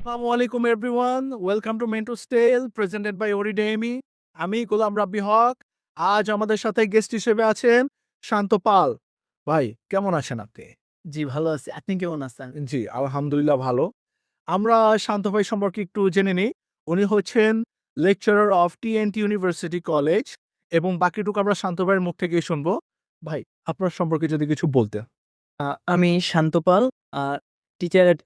আসসালামু আলাইকুম everyone. Welcome to mentors tale presented by ওরিডেমি। আমি গোলাম রাব্বি হক। আজ আমাদের সাথে গেস্ট হিসেবে আছেন শান্ত পাল। ভাই কেমন আছেন আপনি? জি, ভালো আছি। আপনি কেমন আছেন? জি, আলহামদুলিল্লাহ ভালো। আমরা শান্ত ভাই সম্পর্কে একটু জেনে নিই। উনি হচ্ছেন lecturer of TNT university college এবং বাকিটুকু আমরা শান্ত ভাইয়ের মুখ থেকেই শুনবো। ভাই আপনার সম্পর্কে যদি কিছু বলতেন। আ আমি Shanta Pal, a teacher at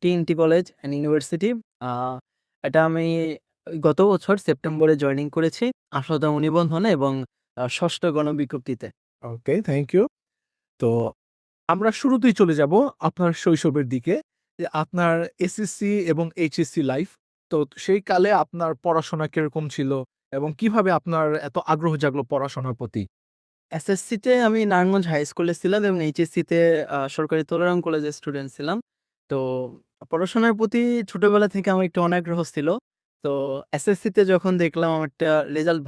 TNT college and university. আ এটা আমি গত বছর সেপ্টেম্বরে জয়েনিং করেছি ১৮তম নিবন্ধনে এবং ৬ষ্ঠ গণবিজ্ঞপ্তিতে। ওকে, থ্যাংক ইউ। তো আমরা শুরুতেই চলে যাব আপনার শৈশবের দিকে। যে আপনার এসএসসি এবং এইচএসসি লাইফ। তো সেই কালে আপনার পড়াশোনা কিরকম ছিল? এবং কিভাবে আপনার এত আগ্রহ জাগলো পড়াশোনার প্রতি? এসএসসিতে আমি নারায়ণগঞ্জ হাই স্কুলে ছিলাম এবং এইচএসসিতে সরকারি তোলারাম কলেজের স্টুডেন্ট ছিলাম। তো পড়াশোনার প্রতি ছোটবেলা থেকে আমার একটু অনাগ্রহ ছিল। তো এসএসসিতে যখন দেখলাম আমার একটা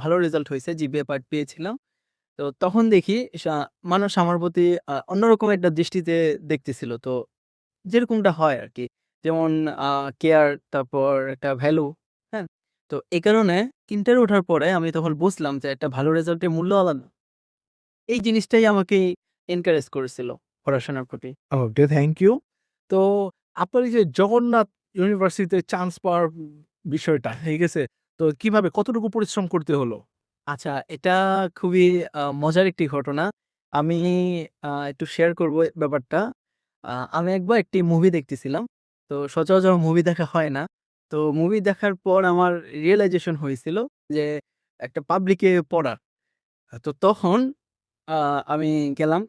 ভালো রেজাল্ট হইছে, জিপিএ পার্ট পেয়েছিলাম। তো তখন দেখি মানুষ আমার প্রতি অন্যরকম একটা দৃষ্টিতে দেখতেছিল। তো যেরকমটা হয় আরকি। যেমন আ কেয়ার, তারপর একটা ভ্যালু, হ্যাঁ? তো এই কারণে ইন্টারে ওঠার পরে আমি তখন বুঝলাম যে একটা ভালো রেজাল্টের মূল্য আলাদা। এই জিনিসটাই আমাকে এনকারেজ করেছিল পড়াশোনার প্রতি। ওকে, থ্যাংক ইউ। তো আপনার এই যে জগন্নাথ ইউনিভার্সিটিতে চান্স পাওয়ার বিষয়টা, ঠিক আছে? তো কিভাবে কতটুকু পরিশ্রম করতে হলো? আচ্ছা, এটা খুবই মজার একটি ঘটনা। আমি একটু শেয়ার করব ব্যাপারটা। আমি একবার একটি মুভি দেখতেছিলাম। তো সচরাচর মুভি দেখা হয় না। তো মুভি দেখার পর আমার রিয়ালাইজেশন হয়েছিল যে একটা পাবলিকে পড়া। তো তখন আ আমি গেলাম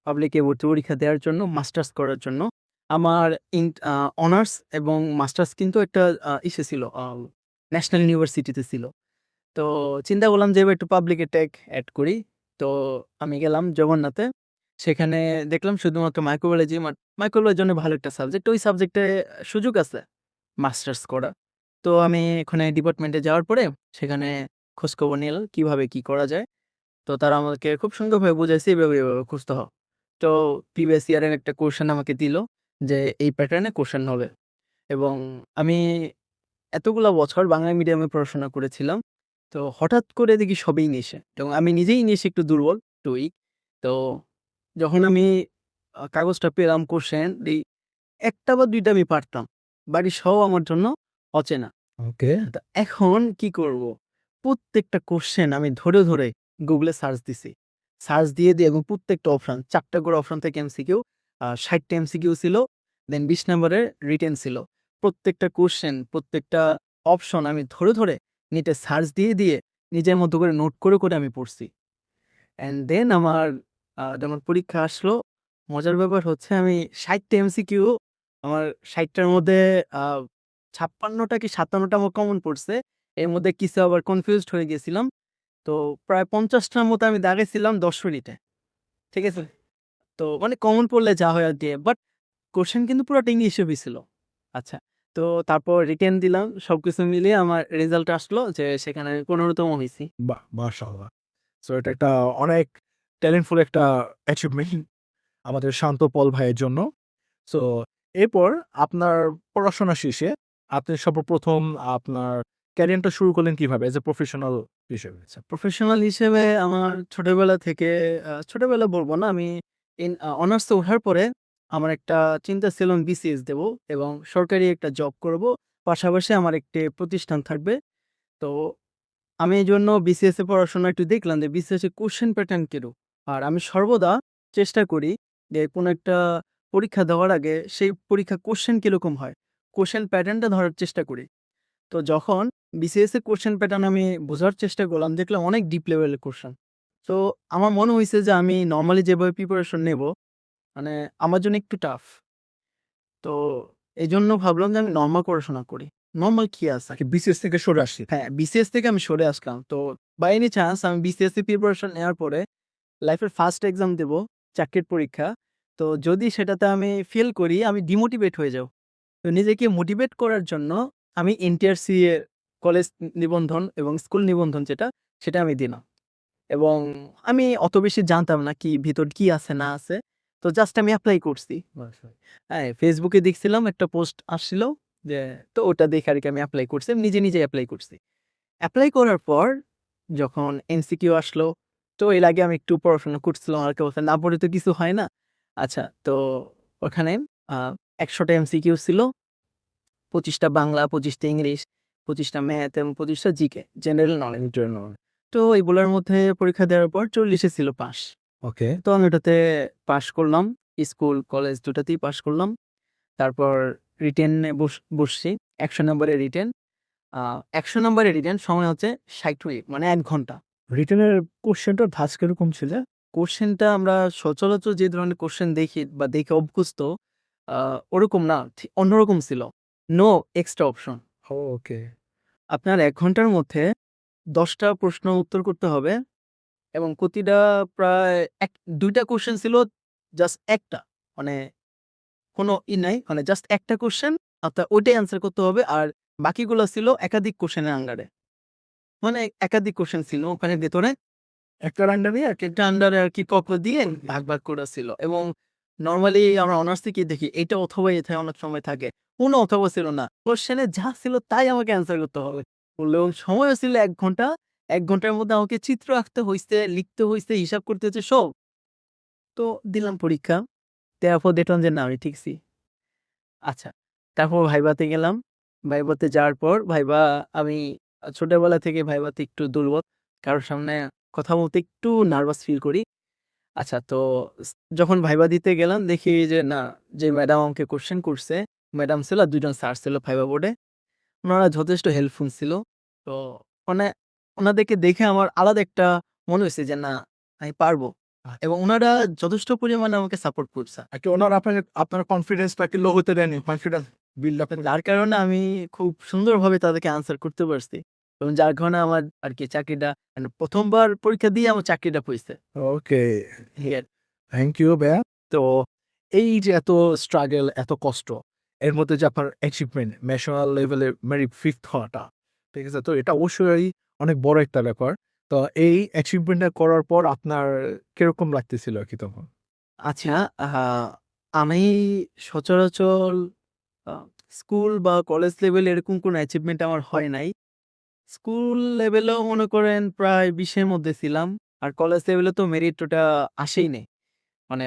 পাবলিকে ভর্তি পরীক্ষা দেওয়ার জন্য, মাস্টার্স করার জন্য। আমার অনার্স এবং মাস্টার্স কিন্তু একটা ইসে ছিল, ন্যাশনাল ইউনিভার্সিটিতে ছিল। তো চিন্তা করলাম যে এবার একটু পাবলিক টেক এড করি। তো আমি গেলাম জগন্নাথে। সেখানে দেখলাম শুধুমাত্র মাইক্রোবায়োলজি, মাইক্রোবায়োলজির জন্য ভালো একটা সাবজেক্ট। ওই সাবজেক্টে সুযোগ আছে মাস্টার্স করা। তো আমি ওখানে ডিপার্টমেন্টে যাওয়ার পরে সেখানে খোঁজখবর নিলাম কিভাবে কি করা যায়। তো তারা আমাকে খুব সুন্দরভাবে বুঝাইছে, এভাবে খুঁজতে হবে। তো প্রিভিয়াস ইয়ারের একটা কোয়েশ্চেন আমাকে দিল যে এই প্যাটার্নে কোয়েশ্চেন হবে এবং আমি এতগুলা বছর বাংলা মিডিয়ামে পড়াশোনা করেছিলাম। তো হঠাৎ করে দেখি সবই ইংলিশে এবং আমি নিজেই ইংলিশে একটু দুর্বল, একটু উইক। তো যখন আমি কাগজটা পেলাম কোশ্চেন ১ টা বা ২ টা আমি পারতাম। বাকি সব আমার জন্য অচেনা। ওকে। তো এখন কি করব? প্রত্যেকটা কোশ্চেন আমি ধরে Google এ সার্চ দিছি। সার্চ দিয়ে এবং প্রত্যেকটা অপশন ৪ টা করে অপশন থেকে এমসিকিউ, ৬০ টা এমসিকিউ ছিল। দেন ২০ নাম্বারের রিটেন ছিল। প্রত্যেকটা কোশ্চেন, প্রত্যেকটা অপশন আমি ধরে নেটে সার্চ দিয়ে নিজের মতো করে নোট করে আমি পড়ছি। অ্যান্ড দেন আমার যখন পরীক্ষা আসলো, মজার ব্যাপার হচ্ছে আমি ৬০ টা এমসিকিউ, আমার ৬০ টার মধ্যে আ ৫৬ টা কি ৫৭ টা আমার কমন পড়ছে। এর মধ্যে কিছু আবার কনফিউজড হয়ে গেছিলাম। তো প্রায় ৫০ টার মতো আমি দাগাইছিলাম ১০ মিনিটে। ঠিক আছে? তো মানে কমন পড়লে যা হয় আরকি। বাট কোয়েশ্চেন কিন্তু পুরাটা ইংলিশে হইছিল। আচ্ছা। তো তারপর রিটেন দিলাম। সবকিছু মিলিয়ে আমার রেজাল্ট আসলো যে সেখানে ১৫ তম হইছি। বাহ! মাশাআল্লাহ। সো এটা একটা অনেক ট্যালেন্টফুল একটা অ্যাচিভমেন্ট আমাদের শান্ত পল ভাইয়ের জন্য। সো এরপর আপনার পড়াশোনা শেষে আপনি সর্বপ্রথম আপনার ক্যারিয়ারটা শুরু করলেন কিভাবে? এজ এ প্রফেশনাল হিসেবে? আচ্ছা, প্রফেশনাল হিসেবে আমার ছোটবেলা থেকে, ছোটবেলা বলব না, আমি অনার্সে ওঠার পরে আমার একটা চিন্তা ছিল আমি বিসিএস দেব এবং সরকারি একটা জব করব। পাশাপাশি আমার একটি প্রতিষ্ঠান থাকবে। তো আমি এজন্য বিসিএস এ পড়াশোনা একটু দেখলাম যে বিসিএস এর কোয়েশ্চেন প্যাটার্ন কিরূপ। আর আমি সর্বদা চেষ্টা করি যে কোনো একটা পরীক্ষা দেওয়ার আগে সেই পরীক্ষার কোয়েশ্চেন কিরকম হয়, কোয়েশ্চেন প্যাটার্নটা ধরার চেষ্টা করি। তো যখন বিসিএস এর কোয়েশ্চেন প্যাটার্ন আমি বোঝার চেষ্টা করলাম, দেখলাম অনেক ডিপ লেভেলের কোয়েশ্চেন। তো আমার মনে হইছে যে আমি নরমালি যেভাবে প্রিপারেশন নেব, মানে আমার জন্য একটু টাফ। তো এজন্য ভাবলাম যে আমি নরমাল পড়াশোনা করি। নরমাল কি আছে? নাকি বিসিএস থেকে সরে আসছি? হ্যাঁ, বিসিএস থেকে আমি সরে আসলাম। তো বাই এনি চান্স আমি বিসিএস এর প্রিপারেশন নেওয়ার পরে লাইফের ফার্স্ট এক্সাম দেব, চাকরির পরীক্ষা। তো যদি সেটাতে আমি ফেল করি, আমি ডিমোটিভেট হয়ে যাব। তো নিজেকে মোটিভেট করার জন্য আমি এনটিআরসি এর কলেজ নিবন্ধন এবং স্কুল নিবন্ধন যেটা, সেটা আমি দিলাম। এবং আমি অত বেশি জানতাম না কি ভিতর কি আছে না আছে। তো জাস্ট আমি এপ্লাই করছি। হ্যাঁ, Facebook এ দেখছিলাম একটা পোস্ট আসছিল যে তো ওটা দেখে আরকি আমি এপ্লাই করছি। আমি নিজে এপ্লাই করছি। এপ্লাই করার পর যখন এমসিকিউ আসলো, তো এর আগে আমি একটু পড়াশোনা করছিলাম। আমাকে বলছে, "না পড়ে তো কিছু হয় না।" আচ্ছা, তো ওখানে আ ১০০ টা এমসিকিউ ছিল। ২৫ টা বাংলা, ২৫ টা ইংলিশ, ২৫ টা ম্যাথ এবং ২৫ টা জিকে, জেনারেল নলেজ। ইন্টারনাল। তো এগুলোর মধ্যে পরীক্ষা দেওয়ার পর ৪০ এ ছিল পাস। ওকে। তো আমি ওটাতে পাস করলাম। স্কুল, কলেজ দুটাতেই পাস করলাম। তারপর রিটেনে বসছি। ১০০ নম্বরের রিটেন। আ ১০০ নম্বরের রিটেন, সময় হচ্ছে ৬০ মিনিট, মানে ১ ঘন্টা। রিটেনের কোয়েশ্চেনটার ধাঁচ কিরকম ছিল? কোশ্চেনটা আমরা সচরাচর যে ধরনের কোশ্চেন দেখি বা দেখে অভ্যস্ত, আ ওরকম না, অন্যরকম ছিল। No extra option. ওকে। আপনার ১ ঘন্টার মধ্যে ১০ টা প্রশ্ন উত্তর করতে হবে এবং প্রতিটা প্রায় ২ টা কোশ্চেন ছিল জাস্ট একটা। মানে কোনো নাই। মানে জাস্ট একটা কোশ্চেন, আপনার ওইটাই অ্যান্সার করতে হবে। আর বাকিগুলো ছিল একাধিক কোশ্চেনের আন্ডারে। মানে একাধিক কোশ্চেন ছিল ওখানের ভেতরে। একটা আন্ডারে একেকটা আন্ডারে আরকি কক্ষ দিয়ে ভাগ করা ছিল। এবং নরমালি আমরা অনার্স থেকেই দেখি এটা অথবা এথায় অনেক সময় থাকে। কোনো অথবা ছিল না। কোশ্চেনে যা ছিল তাই আমাকে অ্যান্সার করতে হবে। এবং সময়ও ছিল ১ ঘন্টা। ১ ঘন্টার মধ্যে আমাকে চিত্র আঁকতে হইছে, লিখতে হইছে, হিসাব করতে হইছে সব। তো দিলাম পরীক্ষা। দেওয়ার পর দেখলাম যে না, আমি ঠিকছি। আচ্ছা। তারপর ভাইভাতে গেলাম। ভাইভাতে যাওয়ার পর আমি ছোটবেলা থেকে ভাইভাতে একটু দুর্বল। কারো সামনে কথা বলতে একটু নার্ভাস ফিল করি। আচ্ছা, তো যখন ভাইবা দিতে গেলাম দেখি যে না, যে ম্যাডাম আমাকে কোয়েশ্চেন করছে, ম্যাডাম ছিল আর ২ জন স্যার ছিল ভাইবা বোর্ডে। উনারা যথেষ্ট হেল্পফুল ছিল। তো মানে উনাদেরকে দেখে আমার আলাদা একটা মনে হইছে যে না, আমি পারবো। এবং উনারা যথেষ্ট পরিমাণে আমাকে সাপোর্ট করছে। আর কি ওনারা আপনার কনফিডেন্সটাকে লো হতে দেননি। কনফিডেন্স বিল্ড আপ যার কারণে আমি খুব সুন্দরভাবে তাদেরকে আনসার করতে পারছি। এবং যার কারণে আমার আরকি চাকরিটা, মানে ১ম বার পরীক্ষা দিয়ে আমার চাকরিটা হইছে। ওকে। এই আর থ্যাংক ইউ ভাইয়া। তো এই যে এত স্ট্রাগল, এত কষ্ট, এর মধ্যে যে আপনার অ্যাচিভমেন্ট ন্যাশনাল লেভেলে মেরিট 5th হওয়াটা, ঠিক আছে? তো এটা অবশ্যই অনেক বড় একটা ব্যাপার। তো এই অ্যাচিভমেন্টটা করার পর আপনার কিরকম লাগতেছিল আরকি তখন? আচ্ছা, আমি সচরাচর আ স্কুল বা কলেজ লেভেলে এরকম কোনো অ্যাচিভমেন্ট আমার হয় নাই। স্কুল লেভেলেও মনে করেন প্রায় ২০ এর মধ্যে ছিলাম। আর কলেজ লেভেলে তো মেরিট ওটা আসেই নাই। মানে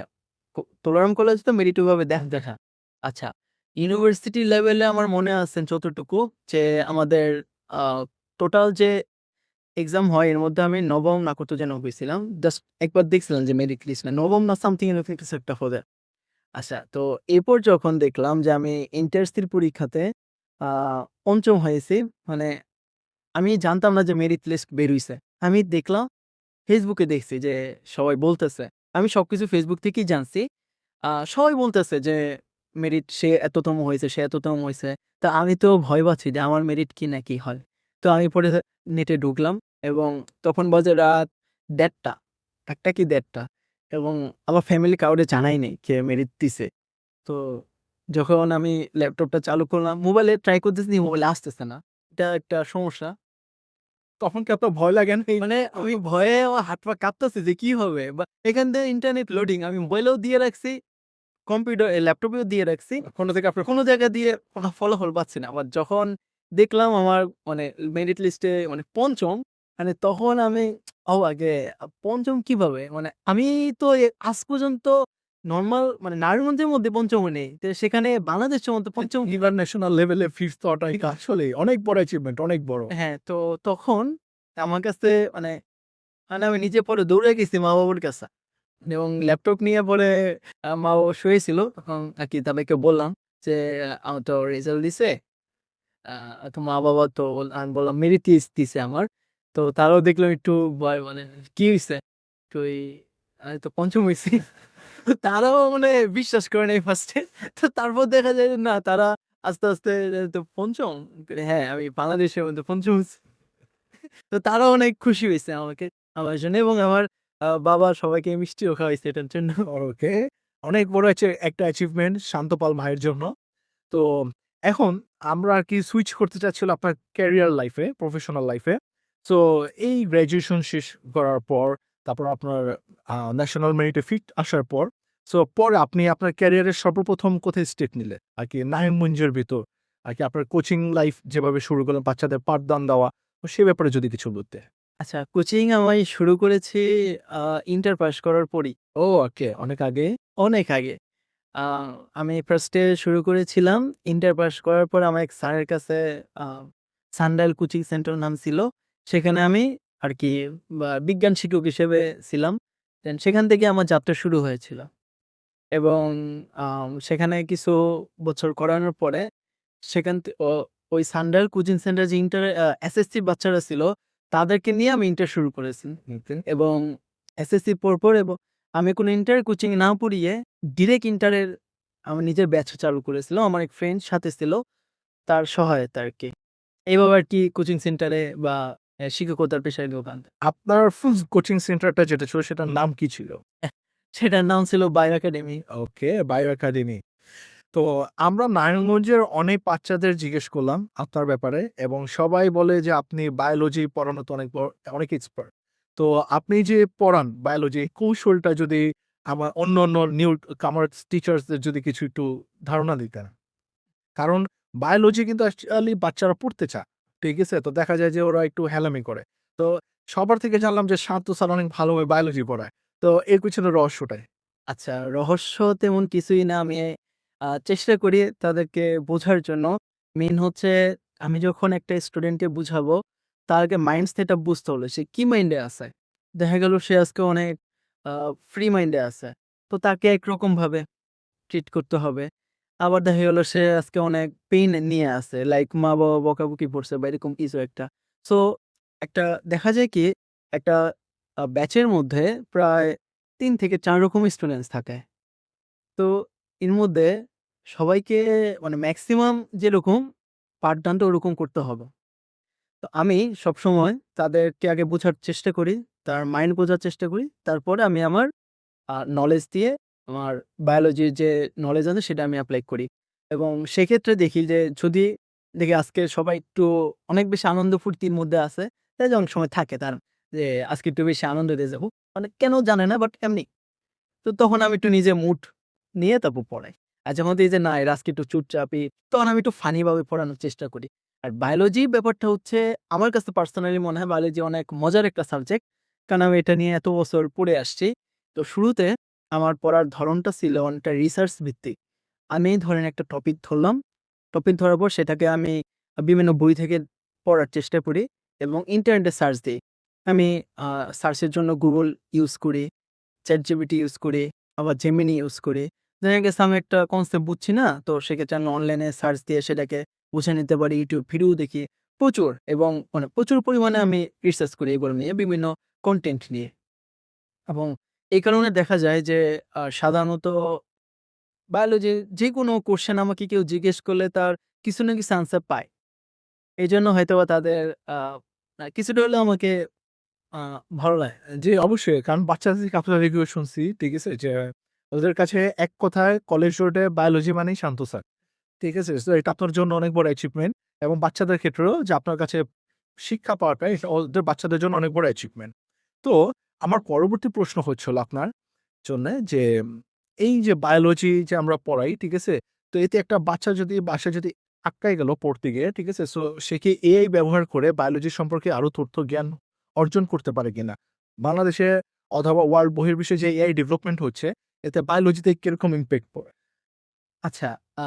তোলারাম কলেজ তো মেরিট ওইভাবে দেখা। আচ্ছা, ইউনিভার্সিটি লেভেলে আমার মনে আছে যতটুকু, যে আমাদের আ টোটাল যে এক্সাম হয় এর মধ্যে আমি নবম না কত যেন হইছিলাম। জাস্ট একবার দেখছিলাম যে মেরিট লিস্ট না নবম না সামথিং এরকম কিছু একটা হবে। আচ্ছা, তো এরপর যখন দেখলাম যে আমি ইন্টার্সির পরীক্ষাতে আ ৫ম হয়েছি। মানে আমি জানতাম না যে মেরিট লিস্ট বের হইছে। আমি দেখলাম, ফেসবুকে দেখছি যে সবাই বলতেছে। আমি সবকিছু ফেসবুক থেকেই জানছি। সবাই বলতেছে যে মেরিট সে এততম হইছে, সে এততম হইছে। তো আমি তো ভয় পাচ্ছি যে আমার মেরিট কি না কি হয়। তো আমি পরে নেটে ঢুকলাম এবং তখন বাজে রাত ১:৩০, ১:০০ কি ১:৩০, এবং আমার ফ্যামিলি কাউরে জানাই নাই কে মেরিট দিছে। তো যখন আমি ল্যাপটপটা চালু করলাম, মোবাইলে ট্রাই করতেছি, মোবাইলে আসতেছে না। এটা একটা সমস্যা। তখন কি আপনার ভয় লাগে নাই? মানে আমি ভয়ে আমার হাত পা কাঁপতেছে যে কি হবে? বা এখান থেকে ইন্টারনেট লোডিং আমি মোবাইলেও দিয়ে রাখছি, ল্যাপটপেও দিয়ে রাখছি। কোন থেকে আপনার কোন জায়গা দিয়ে কোন ফলাফল পাচ্ছি না। আবার যখন দেখলাম আমার মানে মেরিট লিস্টে মানে ৫ম, মানে তখন আমি অবাক যে ৫ম কিভাবে? মানে আমি তো আজ পর্যন্ত নরমাল মানে নারায়ণগঞ্জের মধ্যে ৫ম হই নাই। তো সেখানে বাংলাদেশের মধ্যে ৫ম। ইন্টারন্যাশনাল লেভেলে 5th হওয়াটা এটা আসলেই অনেক বড় অ্যাচিভমেন্ট, অনেক বড়। হ্যাঁ, তো তখন আমার কাছে মানে আমি নিজে পরে দৌড়ে গেছি মা-বাবার কাছে। এবং ল্যাপটপ নিয়ে পরে মা-বাবা শুয়েছিল। তখন আরকি তাদেরকে বললাম যে, আমার তো রেজাল্ট দিছে। আ তো মা-বাবা তো আমি বললাম মেরিট লিস্ট দিছে আমার। তো তারাও দেখলাম একটু ভয়, মানে কি হইছে? কই আমি তো ৫ম হইছি। তারাও মানে বিশ্বাস করে নাই ফার্স্ট এ। তো তারপর দেখা যায় যে না, তারা আস্তে তো ৫ম? হ্যাঁ, আমি বাংলাদেশের মধ্যে ৫ম হইছি। তো তারাও অনেক খুশি হইছে আমার জন্য, এবং আমার বাবা সবাইকে মিষ্টিও খাওয়াইছে এটার জন্য। ওকে। অনেক বড় একটা অ্যাচিভমেন্ট শান্তপাল ভাইয়ের জন্য। তো এখন আমরা আরকি সুইচ করতে চাচ্ছিলাম আপনার ক্যারিয়ার লাইফে, প্রফেশনাল লাইফে। সো এই গ্র্যাজুয়েশন শেষ করার পর, তারপর আপনার ন্যাশনাল মেরিটে ফিট আসার পর, সো পরে আপনি আপনার ক্যারিয়ারের সর্বপ্রথম কোথায় স্টেপ নিলেন? আরকি নারায়ণগঞ্জের ভিতর আর কি আপনার কোচিং লাইফ যেভাবে শুরু করলেন বাচ্চাদের পাঠদান দেওয়া, তো সে ব্যাপারে যদি কিছু বলতে। আচ্ছা, কোচিং আমি শুরু করেছি ইন্টার পাস করার পরই। ও ওকে, অনেক আগে। অনেক আগে। আ আমি ফার্স্টে শুরু করেছিলাম ইন্টার পাস করার পর আমার এক স্যারের কাছে আ সানডাইল কোচিং সেন্টার নাম ছিল। সেখানে আমি আরকি বিজ্ঞান শিক্ষক হিসেবে ছিলাম। দেন সেখান থেকে আমার যাত্রা শুরু হয়েছিল। এবং সেখানে কিছু বছর করানোর পরে সেখান থে ও ওই সানডাইল কোচিং সেন্টার যে ইন্টার এসএসসি বাচ্চারা ছিল, তাদেরকে নিয়ে আমি ইন্টার শুরু করেছি। ওকে। এবং এসএসসি পড়পর এবং আমি কোনো ইন্টার কোচিং না পড়িয়ে ডিরেক্ট ইন্টারের আমার নিজের ব্যাচ চালু করেছিলাম। আমার এক ফ্রেন্ড সাথে ছিল, তার সহায়তা আরকি। এভাবে আরকি কোচিং সেন্টারে বা শিক্ষকতার পেশায় ঢোকা। আপনার ফুল কোচিং সেন্টারটা যেটা ছিল সেটার নাম কি ছিল? সেটার নাম ছিল বায়ো একাডেমি। ওকে, বায়ো একাডেমি। তো আমরা নারায়ণগঞ্জের অনেক বাচ্চাদের জিজ্ঞেস করলাম আপনার ব্যাপারে এবং সবাই বলে যে আপনি বায়োলজি পড়ানোতে অনেক এক্সপার্ট। তো আপনি যে পড়ান বায়োলজি, এই কৌশলটা যদি আমার অন্য নিউ কামার টিচার্সদের যদি কিছু একটু ধারণা দিতেন। কারণ বায়োলজি কিন্তু অ্যাকচুয়ালি বাচ্চারা পড়তে চায়। ঠিক আছে? তো দেখা যায় যে ওরা একটু হেলামি করে। তো সবার থেকে জানলাম যে শান্ত স্যার অনেক ভালোভাবে বায়োলজি পড়ায়। তো এর পেছনে রহস্যটাই। আচ্ছা, রহস্য তেমন কিছুই না। আমি চেষ্টা করি তাদেরকে বোঝার জন্য। মেইন হচ্ছে আমি যখন একটা স্টুডেন্টকে বুঝাবো, তার আগে মাইন্ড সেটআপ বুঝতে হলো সে কি মাইন্ডে আছে। দেখা গেল সে আজকে অনেক আ ফ্রি মাইন্ডে আছে। তো তাকে একরকমভাবে ট্রিট করতে হবে। আবার দেখা গেল সে আজকে অনেক পেইন নিয়ে আছে। লাইক মা-বাবা বকাবকি করছে বা এরকম কিছু একটা। সো একটা দেখা যায় কি একটা ব্যাচের মধ্যে প্রায় ৩ থেকে ৪ রকম স্টুডেন্টস থাকে। তো এর মধ্যে সবাইকে মানে মেক্সিমাম যেরকম পাঠদানটা ওরকম করতে হবে। তো আমি সবসময় তাদেরকে আগে বোঝার চেষ্টা করি, তার মাইন্ড বোঝার চেষ্টা করি। তারপরে আমি আমার নলেজ দিয়ে আমার বায়োলজির যে নলেজ আছে সেটা আমি এপ্লাই করি। এবং সেক্ষেত্রে দেখি যে যদি দেখি আজকে সবাই একটু অনেক বেশি আনন্দ ফুর্তির মধ্যে আছে, তাই যে অনেক সময় থাকে তার যে আজকে একটু বেশি আনন্দ দিয়ে যাবো। মানে কেন জানে না বাট এমনি। তো তখন আমি একটু নিজে মুড নিয়ে তারপর পড়াই। আর যখন দেখি যে না এরা আজকে একটু চুপচাপই, তখন আমি একটু ফানি ভাবে পড়ানোর চেষ্টা করি। আর বায়োলজি ব্যাপারটা হচ্ছে আমার কাছে পার্সোনালি মনে হয় বায়োলজি অনেক মজার একটা সাবজেক্ট। কারণ আমি এটা নিয়ে এত বছর পড়ে আসছি। তো শুরুতে আমার পড়ার ধরনটা ছিল অনেকটা রিসার্চ ভিত্তিক। আমি ধরেন একটা টপিক ধরলাম। টপিক ধরার পর সেটাকে আমি বিভিন্ন বই থেকে পড়ার চেষ্টা করি এবং ইন্টারনেটে সার্চ দেই। আমি আ সার্চের জন্য Google ইউজ করি। ChatGPT ইউজ করি, আবার Gemini ইউজ করি। দেখা গেছে আমি একটা কনসেপ্ট বুঝছি না, তো সেক্ষেত্রে আমি অনলাইনে সার্চ দিয়ে সেটাকে বুঝে নিতে পারি। YouTube ভিডিও দেখি প্রচুর এবং মানে প্রচুর পরিমাণে আমি রিসার্চ করি এগুলো নিয়ে বিভিন্ন কনটেন্ট নিয়ে। এবং এই কারণে দেখা যায় যে সাধারণত বায়োলজির যেকোনো কোয়েশ্চেন আমাকে কেউ জিজ্ঞেস করলে তার কিছু না কিছু আনসার পায়। এজন্য হয়তোবা তাদের আ কিছুটা হলেও আমাকে আ ভালো লাগে। জি, অবশ্যই। কারণ বাচ্চাদের থেকে আপনার রিভিউ শুনছি, ঠিক আছে? যে ওদের কাছে এক কথায় কলেজ রোডে বায়োলজি মানেই শান্ত স্যার। ঠিক আছে? সো এটা আপনার জন্য অনেক বড় অ্যাচিভমেন্ট এবং বাচ্চাদের ক্ষেত্রেও যে আপনার কাছে শিক্ষা পাওয়াটা এটা ওদের বাচ্চাদের জন্য অনেক বড় অ্যাচিভমেন্ট। তো আমার পরবর্তী প্রশ্ন হচ্ছে হলো আপনার জন্যে যে এই যে বায়োলজি যে আমরা পড়াই, ঠিক আছে? তো এতে একটা বাচ্চা যদি বাসায় যদি আটকায় গেল পড়তে গিয়ে, ঠিক আছে? সো সে কি এআই ব্যবহার করে বায়োলজি সম্পর্কে আরো তথ্য জ্ঞান অর্জন করতে পারে কিনা? বাংলাদেশে অথবা ওয়ার্ল্ড বহির্বিশ্বে যে এআই ডেভেলপমেন্ট হচ্ছে, এতে বায়োলজিতে কিরকম ইমপ্যাক্ট পড়ে? আচ্ছা, আ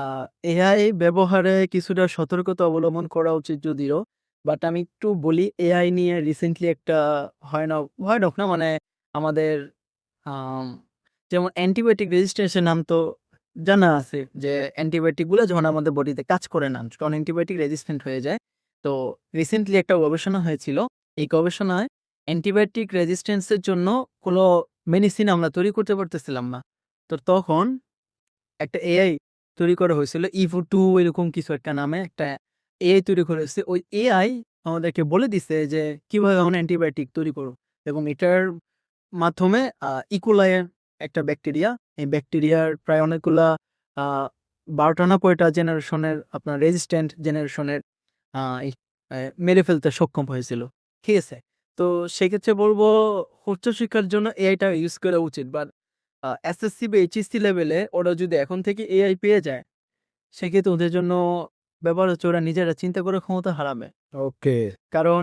এআই ব্যবহারে কিছুটা সতর্কতা অবলম্বন করা উচিত যদিও। বাট আমি একটু বলি এআই নিয়ে রিসেন্টলি একটা ভয়ানক না মানে আমাদের আম যেমন অ্যান্টিবায়োটিক রেজিস্ট্যান্স এর নাম তো জানা আছে যে অ্যান্টিবায়োটিক গুলা যখন আমাদের বডিতে কাজ করে না, তখন অ্যান্টিবায়োটিক রেজিস্ট্যান্ট হয়ে যায়। তো রিসেন্টলি একটা গবেষণা হয়েছিল। এই গবেষণায় অ্যান্টিবায়োটিক রেজিস্ট্যান্স এর জন্য কোনো মেডিসিন আমরা তৈরি করতে পারতেছিলাম না। তো তখন একটা এআই তৈরি করা হয়েছিল। ইভো 2 এরকম কিছু একটা নামে একটা এআই তৈরি করা হয়েছে। ওই এআই আমাদেরকে বলে দিছে যে কিভাবে আমরা অ্যান্টিবায়োটিক তৈরি করব। এবং এটার মাধ্যমে ইকোলাই একটা ব্যাকটেরিয়া, এই ব্যাকটেরিয়ার প্রায় অনেকগুলা আ ১২ টা না কয়টা জেনারেশনের আপনার রেজিস্ট্যান্ট জেনারেশনের আ ই মেরে ফেলতে সক্ষম হয়েছিল। ঠিক আছে? তো সেক্ষেত্রে বলব উচ্চশিক্ষার জন্য এআইটা ইউজ করা উচিত। বাট এসএসসি বা এইচএসসি লেভেলে ওরা যদি এখন থেকে এআই পেয়ে যায়, সেক্ষেত্রে ওদের জন্য ব্যাপার হচ্ছে ওরা নিজেরা চিন্তা করার ক্ষমতা হারাবে। ওকে। কারণ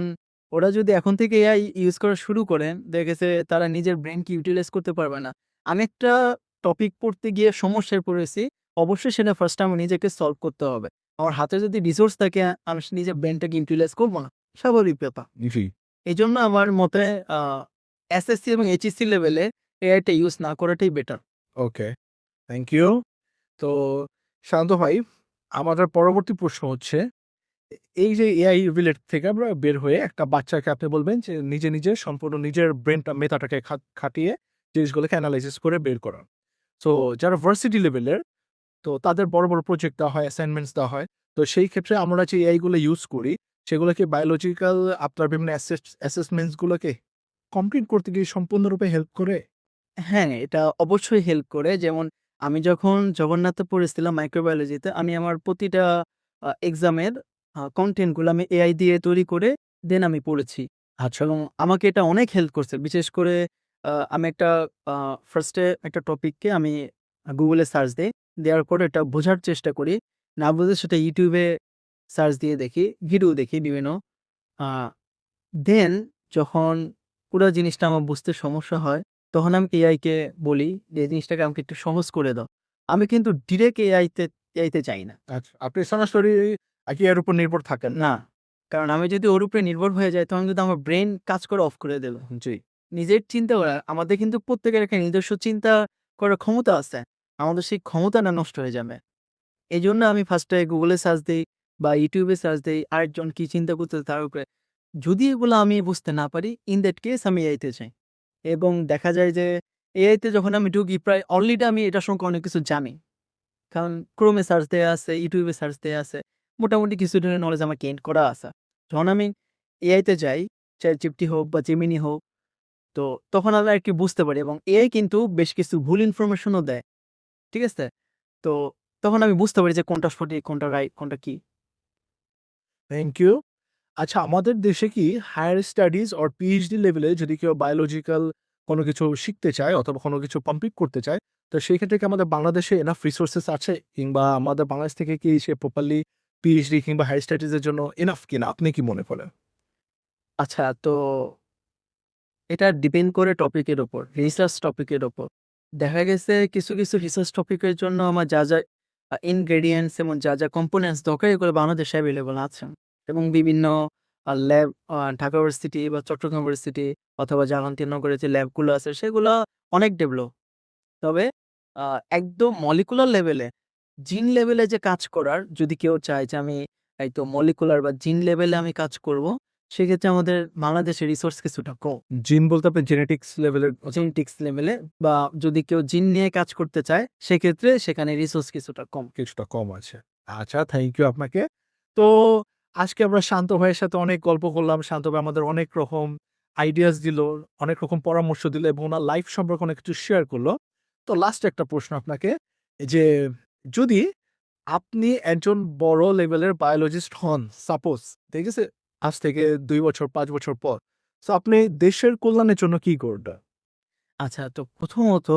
ওরা যদি এখন থেকে এআই ইউজ করা শুরু করে, দেখা গেছে তারা নিজের ব্রেইনকে ইউটিলাইজ করতে পারবে না। আমি একটা টপিক পড়তে গিয়ে সমস্যায় পড়েছি, অবশ্যই সেটা ফার্স্ট আমার নিজেকে সলভ করতে হবে। আমার হাতে যদি রিসোর্স থাকে আমি নিজের ব্রেইনটাকে ইউটিলাইজ করব না। স্বাভাবিক ব্যাপার। জি। এইজন্য আমার মতে আ এসএসসি এবং এইচএসসি লেভেলে এআইটা ইউজ না করাটাই বেটার। ওকে। Thank you. তো শান্ত ভাই, আমাদের পরবর্তী প্রশ্ন হচ্ছে, এই যে এআই রিলেটেড থেকে আমরা বের হয়ে একটা বাচ্চাকে আপনি বলবেন যে নিজে সম্পূর্ণ নিজের মেধাটাকে খাটিয়ে জিনিসগুলোকে এনালাইসিস করে বের করা। সো যারা ভার্সিটি লেভেলের, তো তাদের বড় প্রজেক্ট দেওয়া হয়, অ্যাসাইনমেন্টস দেওয়া হয়। তো সেই ক্ষেত্রে আমরা যে এআই গুলো ইউজ করি, সেগুলোকে বায়োলজিক্যাল আপনার বিভিন্ন অ্যাসেসমেন্টস গুলোকে কমপ্লিট করতে গিয়ে সম্পূর্ণরূপে হেল্প করে? হ্যাঁ, এটা অবশ্যই হেল্প করে। যেমন আমি যখন জগন্নাথে পড়েছিলাম মাইক্রোবায়োলজিতে, আমি আমার প্রতিটা এক্সামের কনটেন্ট গুলো আমি এআই দিয়ে তৈরি করে দেন আমি পড়েছি। আচ্ছা। এবং আমাকে এটা অনেক হেল্প করছে। বিশেষ করে আমি একটা আ ফার্স্ট এ একটা টপিককে আমি Google এ সার্চ দেই। দেওয়ার পরে এটা বোঝার চেষ্টা করি। না বুঝে সেটা YouTube এ সার্চ দিয়ে দেখি, ভিডিও দেখি বিভিন্ন। আ দেন যখন পুরা জিনিসটা আমার বুঝতে সমস্যা হয়, তখন আমি এআই কে বলি যে, "এই জিনিসটাকে আমাকে একটু সহজ করে দাও।" আমি কিন্তু ডিরেক্ট এআই তে যাই না। আচ্ছা। আপনি সরাসরি কি এর উপর নির্ভর থাকেন? না। কারণ আমি যদি ওর উপরে নির্ভর হয়ে যাই, তখন কিন্তু আমার ব্রেইন কাজ করা অফ করে দেবে। জি। নিজের চিন্তা করা আমাদের কিন্তু প্রত্যেকের একটা নিজস্ব চিন্তা করার ক্ষমতা আছে। আমাদের সেই ক্ষমতাটা নষ্ট হয়ে যাবে। এজন্য আমি ফার্স্ট এ Google এ সার্চ দেই বা YouTube এ সার্চ দেই, আরেকজন কি চিন্তা করতেছে তার উপরে। যদি এগুলো আমি বুঝতে না পারি, ইন দ্যাট কেস আমি এআই তে যাই। এবং দেখা যায় যে এআই তে যখন আমি ঢুকি প্রায় অলরেডি আমি এটার সম্পর্কে অনেক কিছু জানি। কারণ Chrome এ সার্চ দেয়া আছে, YouTube এ সার্চ দেয়া আছে। মোটামুটি কিছু ধরনের নলেজ আমার গেইন করা আছে। যখন আমি এআই তে যাই, ChatGPT হোক বা Gemini হোক, তো তখন আমি আরকি বুঝতে পারি এবং এআই কিন্তু বেশ কিছু ভুল ইনফরমেশনও দেয়। ঠিক আছে? তো তখন আমি বুঝতে পারি যে কোনটা সঠিক, কোনটা রাইট, কোনটা কি। Thank you. আচ্ছা, আমাদের দেশে কি হায়ার স্টাডিজ অর পিএইচডি লেভেলে যদি কেউ বায়োলজিক্যাল কোনো কিছু শিখতে চায় অথবা কোনো কিছু কমপ্লিট করতে চায়, তো সেই ক্ষেত্রে কি আমাদের বাংলাদেশে এনাফ রিসোর্সেস আছে? কিংবা আমাদের বাংলাদেশ থেকে কি সে প্রপারলি পিএইচডি কিংবা হায়ার স্টাডিজ এর জন্য এনাফ কিনা? আপনি কি মনে করেন? আচ্ছা, তো এটা ডিপেন্ড করে টপিকের উপর, রিসার্চ টপিকের উপর। দেখা গেছে কিছু রিসার্চ টপিকের জন্য আমার যা ইনগ্রেডিয়েন্টস এবং যা কম্পোনেন্টস দরকার এগুলো বাংলাদেশে এভেইলেবল আছে। এবং বিভিন্ন ল্যাব ঢাকা ইউনিভার্সিটি বা চট্টগ্রাম ইউনিভার্সিটি অথবা জাহাঙ্গীরনগরের যে ল্যাবগুলো আছে সেগুলো অনেক ডেভেলপ। তবে আ একদম মলিকুলার লেভেলে, জিন লেভেলে যে কাজ করার যদি কেউ চায় যে আমি এই তো মলিকুলার বা জিন লেভেলে আমি কাজ করব, সেক্ষেত্রে আমাদের বাংলাদেশে রিসোর্স কিছুটা কম। জিন বলতে আপনি জেনেটিক্স লেভেলের জেনেটিক্স লেভেলে বা যদি কেউ জিন নিয়ে কাজ করতে চায়, সেক্ষেত্রে সেখানে রিসোর্স কিছুটা কম। কিছুটা কম আছে। আচ্ছা, থ্যাংক ইউ আপনাকে। তো আজকে আমরা শান্ত ভাইয়ের সাথে অনেক গল্প করলাম। শান্ত ভাই আমাদের অনেক রকম আইডিয়াস দিল, অনেক রকম পরামর্শ দিল এবং উনার লাইফ সম্পর্কে অনেক কিছু শেয়ার করল। তো লাস্ট একটা প্রশ্ন আপনাকে, যে যদি আপনি একজন বড় লেভেলের বায়োলজিস্ট হন, সাপোজ, ঠিক আছে? আজ থেকে ২ বছর ৫ বছর পর। সো আপনি দেশের কল্যাণের জন্য কি করবেন? আচ্ছা, তো প্রথমত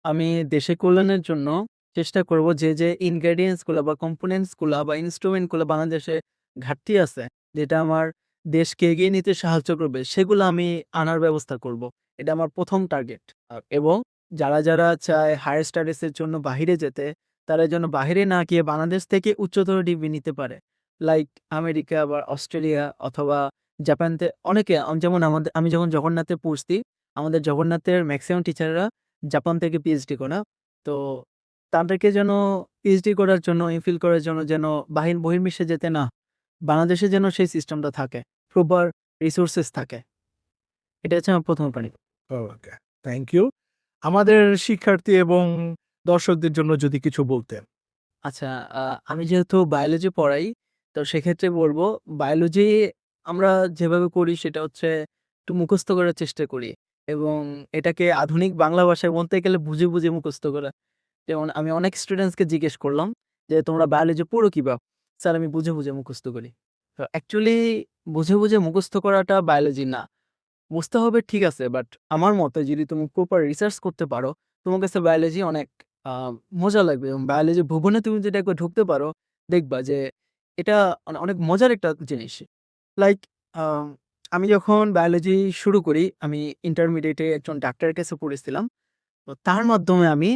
আমি দেশের কল্যাণের জন্য চেষ্টা করব যে ইনগ্রেডিয়েন্টস গুলা বা কম্পোনেন্টস গুলা বা ইন্সট্রুমেন্ট গুলা বাংলাদেশে ঘাটতি আছে, যেটা আমার দেশকে এগিয়ে নিতে সাহায্য করবে, সেগুলো আমি আনার ব্যবস্থা করব। এটা আমার ১ম টার্গেট। এবং যারা চায় হায়ার স্টাডিজ এর জন্য বাহিরে যেতে, তারা যেন বাহিরে না গিয়ে বাংলাদেশ থেকে উচ্চতর ডিগ্রি নিতে পারে। লাইক আমেরিকা বা অস্ট্রেলিয়া অথবা জাপানতে অনেকে যেমন আমি যখন জগন্নাথে পড়ছি, আমাদের জগন্নাথের মেক্সিমাম টিচাররা জাপান থেকে পিএইচডি করা। তো তাদেরকে যেন পিএইচডি করার জন্য, এমফিল করার জন্য যেন বহির্বিশ্বে যেতে না, বাংলাদেশে যেন সেই সিস্টেমটা থাকে। প্রপার রিসোর্সেস থাকে। এটা হচ্ছে আমার ১ম প্রায়োরিটি। Okay, thank you. আমাদের শিক্ষার্থী এবং দর্শকদের জন্য যদি কিছু বলতেন। আচ্ছা, আ আমি যেহেতু বায়োলজি পড়াই, তো সেক্ষেত্রে বলব বায়োলজি আমরা যেভাবে করি সেটা হচ্ছে একটু মুখস্থ করার চেষ্টা করি এবং এটাকে আধুনিক বাংলা ভাষায় বলতে গেলে বুঝে মুখস্থ করা। যেমন আমি অনেক স্টুডেন্টসকে জিজ্ঞেস করলাম যে, "তোমরা বায়োলজি পড়ো কিভাবে?" "স্যার আমি বুঝে মুখস্থ করি।" তো অ্যাকচুয়ালি বুঝে মুখস্থ করাটা বায়োলজি না। বুঝতে হবে ঠিক আছে, বাট আমার মতে যদি তুমি প্রপার রিসার্চ করতে পারো, তোমার কাছে বায়োলজি অনেক আ মজা লাগবে এবং বায়োলজি ভুবনে তুমি যদি একবার ঢুকতে পারো, দেখবা যে এটা অনেক মজার একটা জিনিস। লাইক আ আমি যখন বায়োলজি শুরু করি, আমি ইন্টারমিডিয়েটে একজন ডাক্তারের কাছে পড়েছিলাম। তো তার মাধ্যমে আমি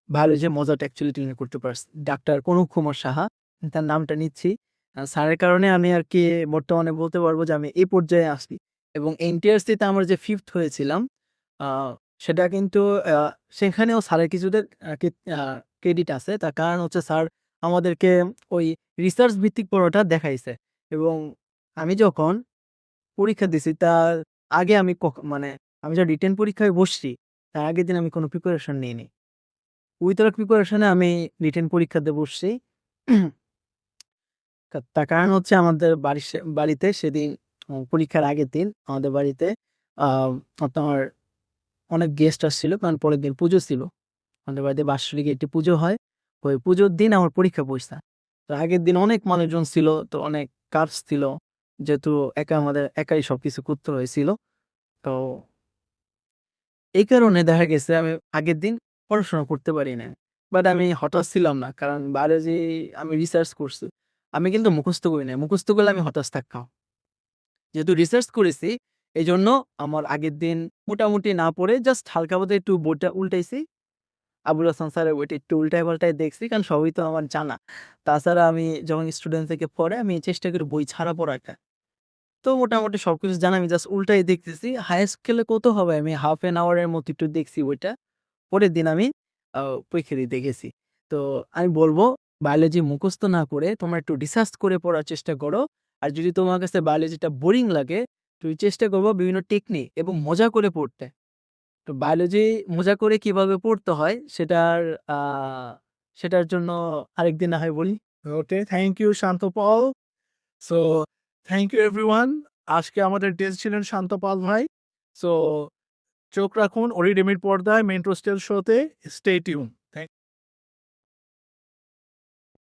বায়োলজির মজাটা অ্যাকচুয়ালি ক্লিয়ার করতে পারছি। ডাক্তার কনক কুমার সাহা, তার নামটা নিচ্ছি। স্যারের কারণে আমি আরকি বর্তমানে বলতে পারবো যে আমি এই পর্যায়ে আসছি এবং এনটিআরসিতে আমার যে 5th হয়েছিলাম, আ সেটা কিন্তু আ সেখানেও স্যারের কিছুটা আ কে আ ক্রেডিট আছে। তার কারণ হচ্ছে স্যার আমাদেরকে ওই রিসার্চ ভিত্তিক পড়াটা দেখাইছে এবং আমি যখন পরীক্ষা দিছি তার আগে আমি মানে আমি যখন রিটেন পরীক্ষায় বসছি, তার আগের দিন আমি কোনো প্রিপারেশন নিইনি। উইথআউট প্রিপারেশন এ আমি রিটেন পরীক্ষা দিয়ে বসছি। তার কারণ হচ্ছে আমাদের বাড়িতে সেদিন পরীক্ষার আগের দিন আমাদের বাড়িতে আ আপনার অনেক গেস্ট আসছিল। কারণ পরের দিন পুজো ছিল। আমাদের বাড়িতে বাৎসরিক একটি পুজো হয়। ওই পুজোর দিন আমার পরীক্ষা পড়ছে। তো আগের দিন অনেক মানুষজন ছিল। তো অনেক কাজ ছিল। যেহেতু আমাদের একাই সবকিছু করতে হয়েছিল। তো এই কারণে দেখা গেছে আমি আগের দিন পড়াশোনা করতে পারি নাই। বাট আমি হতাশ ছিলাম না। কারণ বায়োলজি আমি রিসার্চ করছি। আমি কিন্তু মুখস্থ করি নাই। মুখস্থ করলে আমি হতাশ থাকতাম। যেহেতু রিসার্চ করেছি, এজন্য আমার আগের দিন মোটামুটি না পড়ে জাস্ট হালকা পাতলা একটু বইটা উল্টাইছি। আবুল হাসান স্যারের বইটা একটু উল্টায়-পাল্টায় দেখছি। কারণ সবই তো আমার জানা। তাছাড়া আমি যখন স্টুডেন্ট থেকে পড়ে আমি চেষ্টা করি বই ছাড়া পড়াটা। তো মোটামুটি সবকিছু জানা, আমি জাস্ট উল্টাই দেখতেছি। হাইয়েস্ট গেলে কত হবে? আমি হাফ অ্যান আওয়ার এর মতো একটু দেখছি বইটা। পরের দিন আমি আ পরীক্ষা দিতে গেছি। তো আমি বলব বায়োলজি মুখস্থ না করে তোমরা একটু রিসার্চ করে পড়ার চেষ্টা করো। আর যদি তোমার কাছে বায়োলজিটা বোরিং লাগে, তুমি চেষ্টা করবা বিভিন্ন টেকনিক এবং মজা করে পড়তে। তো বায়োলজি মজা করে কিভাবে পড়তে হয় আ সেটার জন্য আরেকদিন না হয় বলি। Okay, thank you Shanta Pal. So thank you everyone. আজকে আমাদের গেস্ট ছিলেন শান্ত পাল ভাই। সো চোখ রাখুন অরিডেমির পর্দায় মেন্ট্রো স্টেল শোতে। Stay tune.